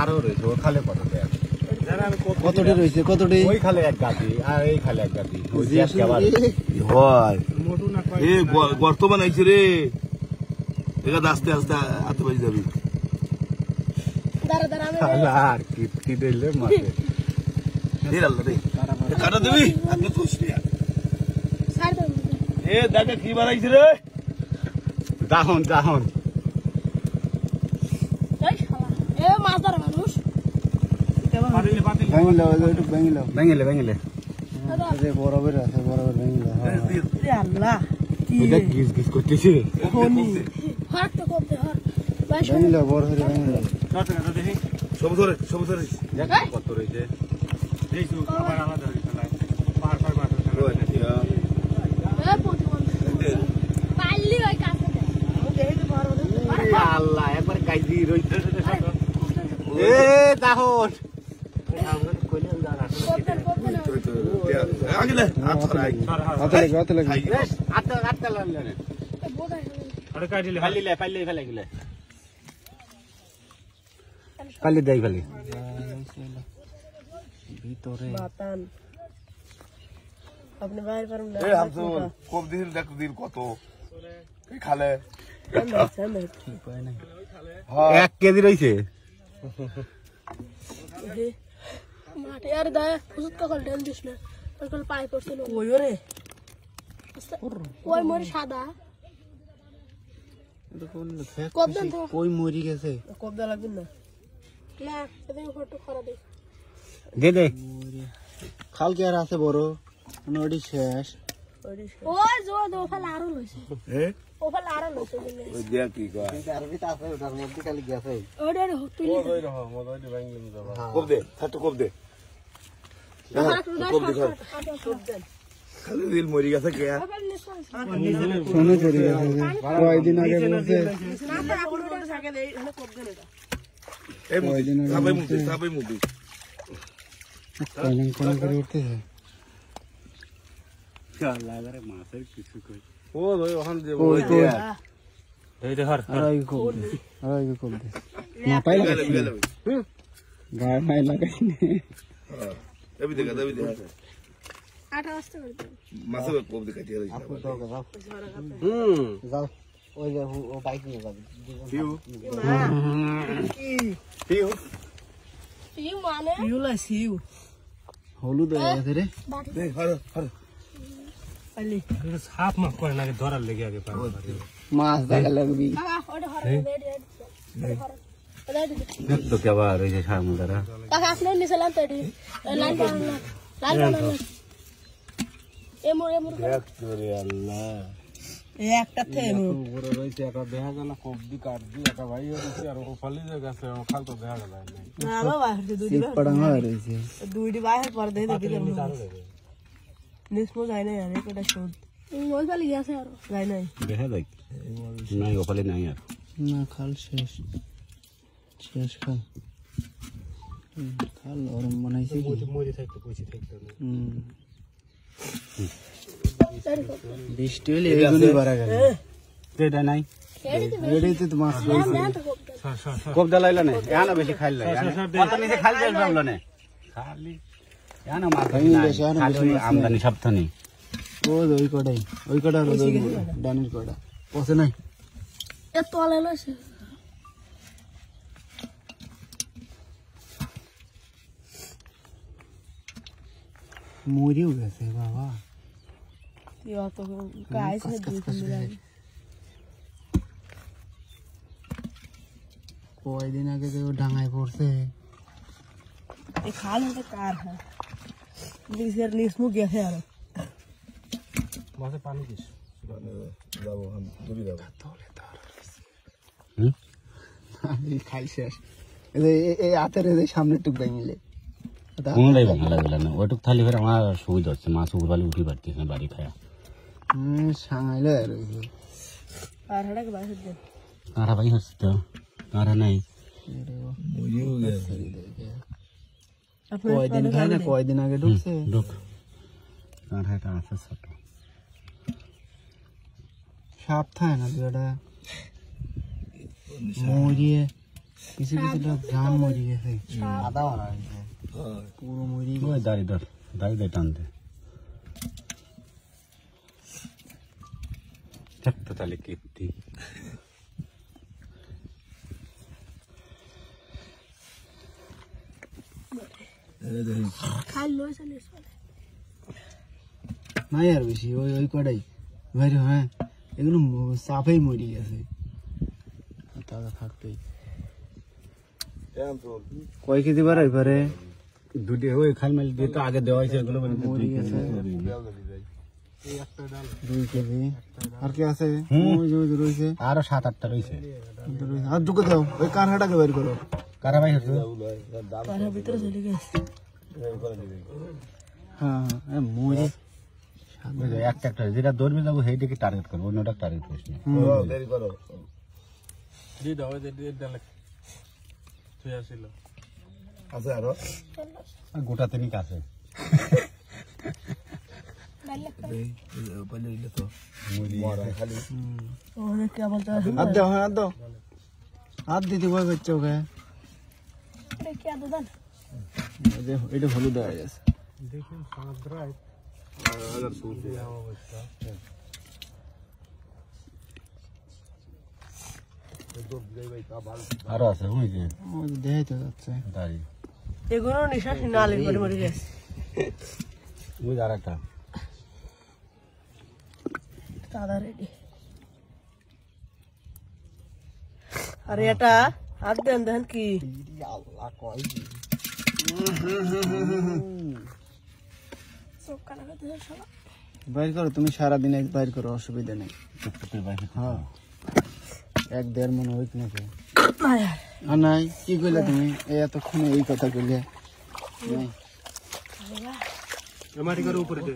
আরো রয়েছে ও খালে কতটা কতটি রয়েছে কতটি ওই খালে এক গাতি আর এই খালে এক গাতি হয় গর্ত বানাইছে রে এখানে আস্তে আস্তে হাতে বাজি যাবি আর কি দিলে মাছে কাটা দিবি আপনি এ দেখা কি বানাইছে রে দাহন দাহন ভেঙিলে বরাবর আছে বরাবর ভেঙিলে এটা গিজ গিজ করতেছে ভেঙিলে বড় হয়ে ভেঙিলে সব ধরে কত রয়েছে আল্লাহ একবার গাইজি রয়েছে এ দাহন কত খালে 1 কেজি রয়েছে মাঠে আর দায় ফুসুত কল ঢেল দিস না কল পাই পড়ছিল ওই রে ওই মরি সাদা কই মরি গেছে কবদা লাগবে না না এদিকে ফটো করা দে দে খাল কি আর আছে বড় নড়ি শেষ ওই জো দো ফাল আরো লইছে ও ফাল আরো লইছে ওই দেয়া কি কয় আরবি তা আছে ওটার মধ্যে খালি গেছে ওরে তুলি কোপ দে ছাত্র কোপ দে খালি দিল মরি গেছে কে সোনে চলে গেছে কয়দিন আগে বলছে এই সাবাই মুদি কয়দিন কোন করে উঠতেছে মাছের কিছু কই ও ওখান দিয়ে এই দেখর আড়াই কোপ দে না পাইলা গায় নাই লাগাইনি এবি দেখা আটা আসতে বলতে মাছে কোপ দে কাটিয়ে দিই যাও ওই যে ও বাইক নিয়ে যাবে সিউ মানে সিউ হলুদ হয়ে গেছে রে দে হর আলি সাপ মাছ করে নাকি ধরার লেগে আগে মাছ দেখা লাগবি বাবা ওটা হর তো কে আবার ওই যে সামুদ্রা কাকা আপনি নিছলাম তড়ি লাইন বানান এমর দেখ তোরে আল্লাহ একটা থেমু উপরে রইছে একটা দেখা গেল কবদি কাটদি একটা ভাই হইছে আর ও ফালি যায় গেছে ও খাল তো দেখা গেল না বাবা দুইটি পড়াঙ্গা রয়েছে দুইটি বাইরে পর দে দেখি নিসমো যায় না আরে কটা শোধ ওই ফালি গেছে আর যায় নাই দেখা দেখ নাই ও ফালি নাই আর না খাল শেষ খাল খাল গরম বানাইছে মরি থাকতে পয়সা থাকতে বৃষ্টি হলে এগুলি বাড়া গেল এটা নাই রেডিতে তো মাছ রয়েছে কবদা লাইলা না এনা বেশি খাইলা কত নিচে খালি যাস ভাবলো না খালি এনা মাছ খালি আমদানি সপ্তাহে ওই কড়া হলো ডানের কড়া পচে নাই এত আলে লইছে মরিও গেছে বাবা ইয়া তো গাইস নে কয়দিন আগে যে ডাঙায় পড়ছে এই খাল হতে কার হ্যাঁ নিচের নিসমু গেছে আর মাছে পানি দিস যাবো আমি দূরে যাবো খাই শেষ এই হাতের সামনে টুক ভেঙিলে কোনটাই ভাঙা লাগলো না ওইটুক থালি ফের আমার সুবিধা হচ্ছে মাছ উপরবালি উঠি পারতেছে না বাড়ি খায়া সাঙাইলে আর হাড়া বাইরে দে কারা ভাই হচ্ছে তো কারা নাই কয়দিন খাই না কয়দিন আগে ঢুকছে ঢুক কারাটা আছে ছোট সাপ থাকে না যেটা মরিয়ে কিছু কিছু লোক জান মরি গেছে আদা মারা গেছে পুরো মরি ওই দাড়ি ধর দাড়ি দিয়ে টান দে থাকতো তাহলে কীর্তি খাই লই চলিস নাই আর বেশি ওই ওই কটাই বাইরে হ্যাঁ এগুলো চাপেই মরি গেছে তাজা থাকতেই কয় কেজি বাড়াই পারে দুটি ওই খাল মাল দিয়ে তো আগে দেওয়া হয়েছে এগুলো মরি গেছে 2 কেজি আর কি আছে ওই যে রয়েছে আরো 7-8টা রয়েছে আর ঢুকে দাও ওই কানহাটাকে বের করো কারা ভাই হচ্ছে তার ভিতরে চলে গেছে হ্যাঁ হ্যাঁ মরি একটা একটা যেটা দৌড়বে যাবো সেইটাকে টার্গেট করবো অন্যটা টার্গেট করিস না আছে আরো আর গোটা তিনিক আছে খালি ওরে কে বলতে হাত দাও হাত দাও হাত দিতে ভয় করছে ওকে আরে কে দাদা এটা হলুদ হয়ে গেছে আরো আছে ওই যে দেখাই তো যাচ্ছে দাড়ি এগুলো নিশাস নালে করে মরে গেছে ওই আর একটা দাদা রেডি আরে এটা হাত দেন দেন কি আল্লাহ কয় সব কানা করতে শালা বাইর করো তুমি সারাদিন এক বাইর করো অসুবিধা নেই টুকটুকের বাইরে হ্যাঁ 1-1.5 মন হইত নাকি আয় আর নাই কি কইলে তুমি এতক্ষণে এই কথা কইলে নাই মাটি করে উপরে দে